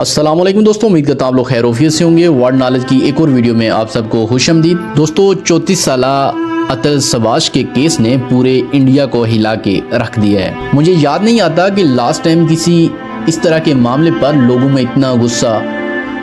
अस्सलामुअलैकुम दोस्तों, उम्मीद करता हूँ आप लोग खैरोफियत से होंगे। वर्ल्ड नॉलेज की एक और वीडियो में आप सबको खुशआमदीद। दोस्तों, 34 साला अतल सबाश के केस ने पूरे इंडिया को हिला के रख दिया है। मुझे याद नहीं आता कि लास्ट टाइम किसी इस तरह के मामले पर लोगों में इतना गुस्सा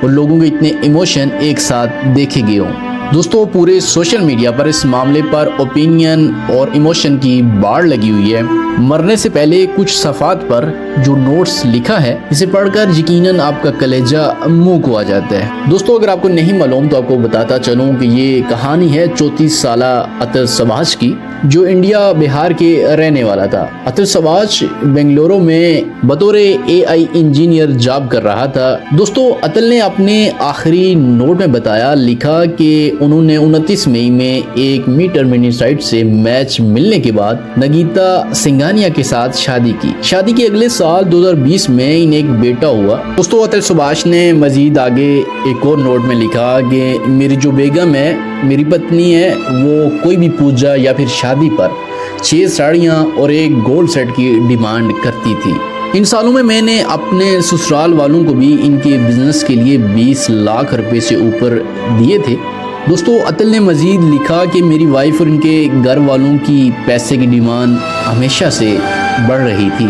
और लोगों के इतने इमोशन एक साथ देखे गए हों। दोस्तों, पूरे सोशल मीडिया पर इस मामले पर ओपिनियन और इमोशन की बाढ़ लगी हुई है। मरने से पहले कुछ सफ़ात पर जो नोट्स लिखा है, इसे पढ़कर यकीनन आपका कलेजा मुंह को आ जाता है। दोस्तों, अगर आपको नहीं मालूम तो आपको बताता चलूं कि ये कहानी है 34 साला अतल सबाश की, जो इंडिया बिहार के रहने वाला था। अतल सबाश बेंगलुरु में बतौर AI इंजीनियर जॉब कर रहा था। दोस्तों, अतल ने अपने आखिरी नोट में बताया, लिखा कि उन्होंने 29 मई में एक मीटर मिनी साइट से मैच मिलने के बाद नगीता सिंघानिया के साथ शादी की। शादी के अगले साल 2020 में इन्हें एक बेटा हुआ। दोस्तों, अतल सबाश ने मजीद आगे एक और नोट में लिखा कि मेरी जो बेगम है, मेरी पत्नी है, वो कोई भी पूजा या फिर शादी पर 6 साड़ियाँ और एक गोल्ड सेट की डिमांड करती थी। इन सालों में मैंने अपने ससुराल वालों को भी इनके बिजनेस के लिए 20 लाख रुपए से ऊपर दिए थे। दोस्तों, अतल ने मजीद लिखा कि मेरी वाइफ और इनके घर वालों की पैसे की डिमांड हमेशा से बढ़ रही थी।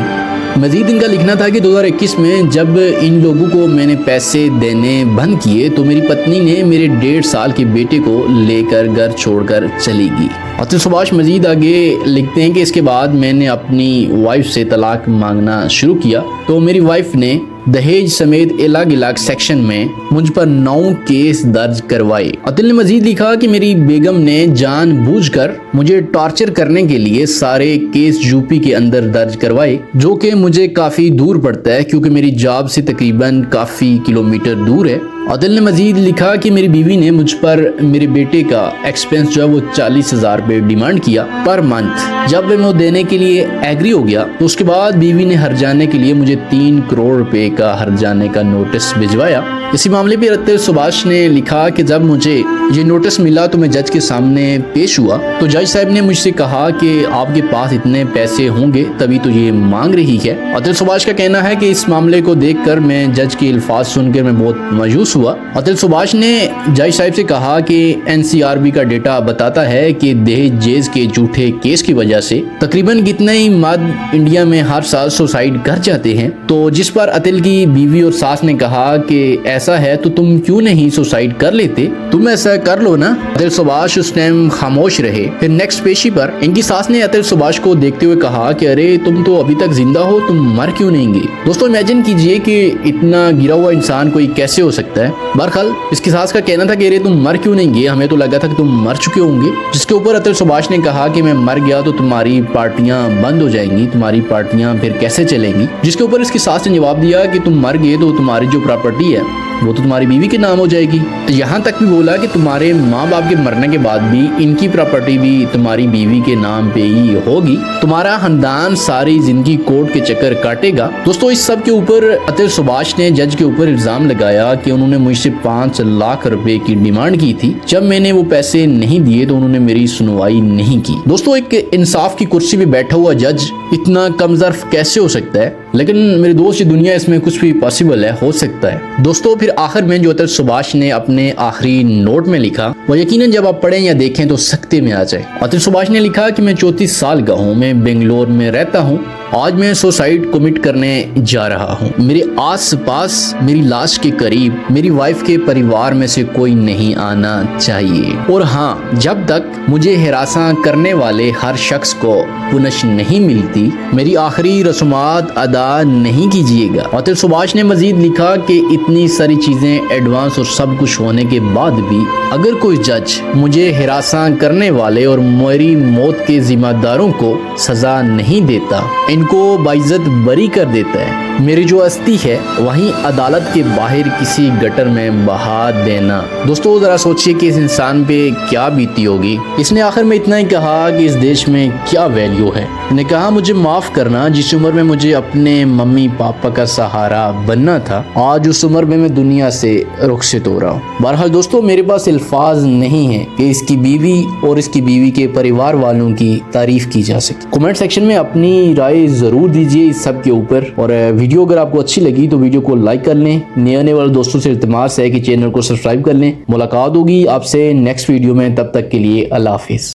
मजीद इनका लिखना था कि 2021 में जब इन लोगों को मैंने पैसे देने बंद किए तो मेरी पत्नी ने मेरे 1.5 साल के बेटे को लेकर घर छोड़कर चली गई। अतल सबाश मजीद आगे लिखते हैं कि इसके बाद मैंने अपनी वाइफ से तलाक मांगना शुरू किया तो मेरी वाइफ ने दहेज समेत अलग अलग सेक्शन में मुझ पर 9 केस दर्ज करवाए। अतल ने मजीद लिखा कि मेरी बेगम ने जानबूझकर मुझे टॉर्चर करने के लिए सारे केस यूपी के अंदर दर्ज करवाए, जो कि मुझे काफ़ी दूर पड़ता है क्योंकि मेरी जॉब से तकरीबन काफ़ी किलोमीटर दूर है। अतल ने मजीद लिखा कि मेरी बीवी ने मुझ पर मेरे बेटे का एक्सपेंस जो है वो 40,000 रुपये डिमांड किया पर मंथ। जब मैं वो देने के लिए एग्री हो गया तो उसके बाद बीवी ने हर्जाने के लिए मुझे 3 करोड़ रुपए का हर्जाने का नोटिस भिजवाया। इसी मामले पर अतल सबाश ने लिखा कि जब मुझे ये नोटिस मिला तो मैं जज के सामने पेश हुआ तो जज साहब ने मुझसे कहा कि आपके पास इतने पैसे होंगे तभी तो ये मांग रही है। अतल सबाश का कहना है कि इस मामले को देखकर मैं जज के अल्फाज सुनकर मैं बहुत मायूस हुआ। अतल सबाश ने जज साहब से कहा कि NCRB का डेटा बताता है कि दहेज के झूठे केस की वजह से तकरीबन कितने ही मर्द इंडिया में हर साल सुसाइड कर जाते हैं। तो जिस पर अतल की बीवी और सास ने कहा कि ऐसा है तो तुम क्यों नहीं सुसाइड कर लेते, तुम ऐसा कर लो ना। अतल सबाश उस टाइम खामोश रहे। फिर नेक्स्ट पेशी पर इनकी सास ने अतल सबाश को देखते हुए कहा कि अरे तुम तो अभी तक जिंदा हो, तुम मर क्यों नहीं गए। दोस्तों, इमेजिन कीजिए कि इतना गिरा हुआ इंसान कोई कैसे हो सकता है। बहरहाल इसकी सास का कहना था कि अरे तुम मर क्यों नहीं गए, हमें तो लगा था कि तुम मर चुके होंगे। जिसके ऊपर अतल सबाश ने कहा कि मैं मर गया तो तुम्हारी पार्टियां बंद हो जाएंगी, तुम्हारी पार्टियां फिर कैसे चलेंगी। जिसके ऊपर इसकी सास ने जवाब दिया कि तुम मर गए तो तुम्हारी जो प्रॉपर्टी है वो तो तुम्हारी बीवी के नाम हो जाएगी। यहाँ तक भी बोला कि तुम्हारे माँ बाप के मरने के बाद भी इनकी प्रॉपर्टी भी तुम्हारी बीवी के नाम पे ही होगी, तुम्हारा खानदान सारी जिंदगी कोर्ट के चक्कर काटेगा। दोस्तों, इस सब के ऊपर अतल सबाश ने जज के ऊपर इल्जाम लगाया कि उन्होंने मुझसे 5 लाख रुपए की डिमांड की थी। जब मैंने वो पैसे नहीं दिए तो उन्होंने मेरी सुनवाई नहीं की। दोस्तों, एक इंसाफ की कुर्सी पे बैठा हुआ जज इतना कमजोर कैसे हो सकता है, लेकिन मेरे दोस्त, ये दुनिया इसमें कुछ भी पॉसिबल है, हो सकता है। दोस्तों, फिर आखिर में जो अतल सबाश ने अपने आखिरी नोट में लिखा वो यकीनन जब आप पढ़ें या देखें तो सख्ते में आ जाए। अतल सबाश ने लिखा कि मैं 34 साल का हूँ, मैं बेंगलोर में रहता हूँ, आज मैं सुसाइड कमिट करने जा रहा हूँ। मेरे आस पास मेरी लाश के करीब मेरी वाइफ के परिवार में से कोई नहीं आना चाहिए। और हाँ, जब तक मुझे हिरासा करने वाले हर शख्स को पुनश नहीं मिलती, मेरी आखिरी रस्मात अदा नहीं कीजिएगा। अतल सबाश ने मजीद लिखा कि इतनी सारी चीजें एडवांस और सब कुछ होने के बाद भी अगर कोई जज मुझे हिरासा करने वाले और मेरी मौत के जिम्मेदारों को सजा नहीं देता, इनको बाइज्जत बरी कर देता है, मेरी जो अस्थि है वहीं अदालत के बाहर किसी गटर में बहा देना। दोस्तों, जरा सोचिए कि इस इंसान पे क्या बीती होगी। इसने आखिर में इतना ही कहा कि इस देश में क्या वैल्यू है। ने कहा, मुझे माफ करना, जिस उम्र में मुझे अपने मम्मी पापा का सहारा बनना था, आज उस उम्र में मैं दुनिया से रुखसत हो रहा हूँ। बहरहाल दोस्तों, मेरे पास अल्फाज नहीं है कि इसकी बीवी और इसकी बीवी के परिवार वालों की तारीफ की जा सके। कमेंट सेक्शन में अपनी राय जरूर दीजिए इस सब के ऊपर और वीडियो अगर आपको अच्छी लगी तो वीडियो को लाइक कर लें। नए आने वाले दोस्तों से इल्तिमास है कि चैनल को सब्सक्राइब कर लें। मुलाकात होगी आपसे नेक्स्ट वीडियो में, तब तक के लिए अल्लाह हाफिज़।